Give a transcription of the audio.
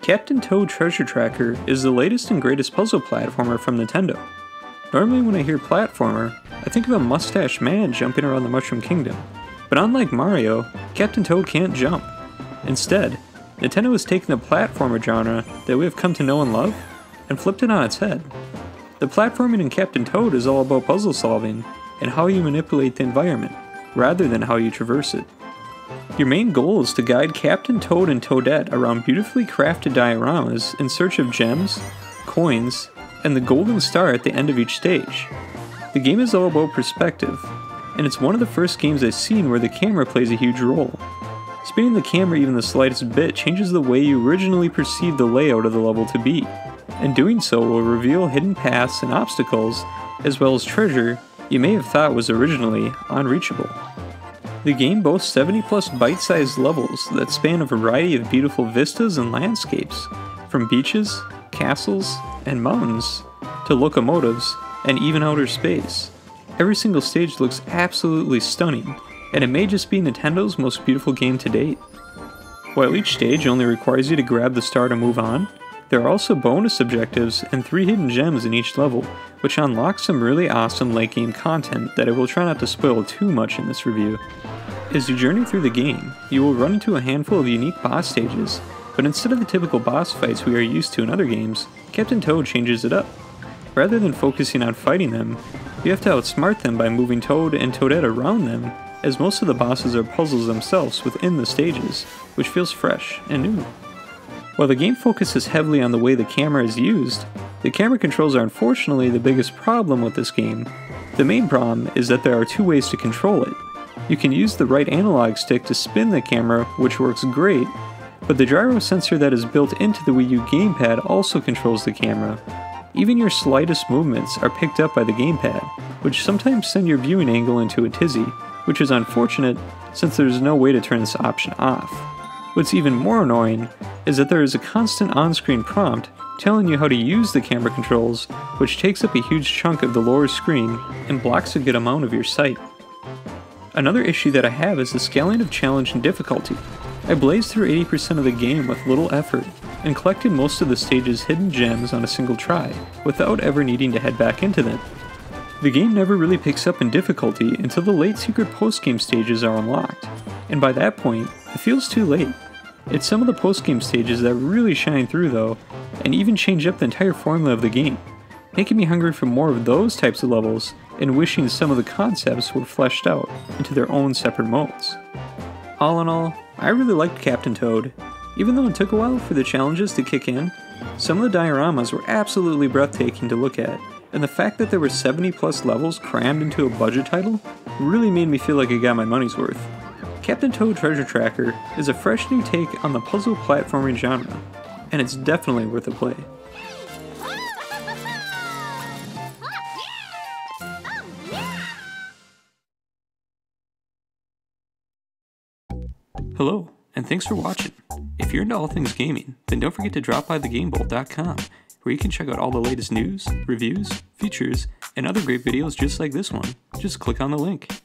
Captain Toad Treasure Tracker is the latest and greatest puzzle platformer from Nintendo. Normally when I hear platformer, I think of a mustached man jumping around the Mushroom Kingdom. But unlike Mario, Captain Toad can't jump. Instead, Nintendo has taken the platformer genre that we have come to know and love, and flipped it on its head. The platforming in Captain Toad is all about puzzle solving and how you manipulate the environment, rather than how you traverse it. Your main goal is to guide Captain Toad and Toadette around beautifully crafted dioramas in search of gems, coins, and the golden star at the end of each stage. The game is all about perspective, and it's one of the first games I've seen where the camera plays a huge role. Spinning the camera even the slightest bit changes the way you originally perceived the layout of the level to be, and doing so will reveal hidden paths and obstacles, as well as treasure you may have thought was originally unreachable. The game boasts 70 plus bite-sized levels that span a variety of beautiful vistas and landscapes, from beaches, castles, and mountains, to locomotives, and even outer space. Every single stage looks absolutely stunning, and it may just be Nintendo's most beautiful game to date. While each stage only requires you to grab the star to move on, there are also bonus objectives and 3 hidden gems in each level, which unlock some really awesome late game content that I will try not to spoil too much in this review. As you journey through the game, you will run into a handful of unique boss stages, but instead of the typical boss fights we are used to in other games, Captain Toad changes it up. Rather than focusing on fighting them, you have to outsmart them by moving Toad and Toadette around them, as most of the bosses are puzzles themselves within the stages, which feels fresh and new. While the game focuses heavily on the way the camera is used, the camera controls are unfortunately the biggest problem with this game. The main problem is that there are 2 ways to control it. You can use the right analog stick to spin the camera, which works great, but the gyro sensor that is built into the Wii U gamepad also controls the camera. Even your slightest movements are picked up by the gamepad, which sometimes send your viewing angle into a tizzy, which is unfortunate since there is no way to turn this option off. What's even more annoying is that there is a constant on-screen prompt telling you how to use the camera controls, which takes up a huge chunk of the lower screen and blocks a good amount of your sight. Another issue that I have is the scaling of challenge and difficulty. I blazed through 80% of the game with little effort, and collected most of the stage's hidden gems on a single try, without ever needing to head back into them. The game never really picks up in difficulty until the late secret postgame stages are unlocked, and by that point, it feels too late. It's some of the postgame stages that really shine through though, and even change up the entire formula of the game, making me hungry for more of those types of levels, and wishing some of the concepts were fleshed out into their own separate modes. All in all, I really liked Captain Toad. Even though it took a while for the challenges to kick in, some of the dioramas were absolutely breathtaking to look at, and the fact that there were 70 plus levels crammed into a budget title really made me feel like I got my money's worth. Captain Toad Treasure Tracker is a fresh new take on the puzzle platforming genre, and it's definitely worth a play. Hello, and thanks for watching. If you're into all things gaming, then don't forget to drop by thegamebolt.com, where you can check out all the latest news, reviews, features, and other great videos just like this one. Just click on the link.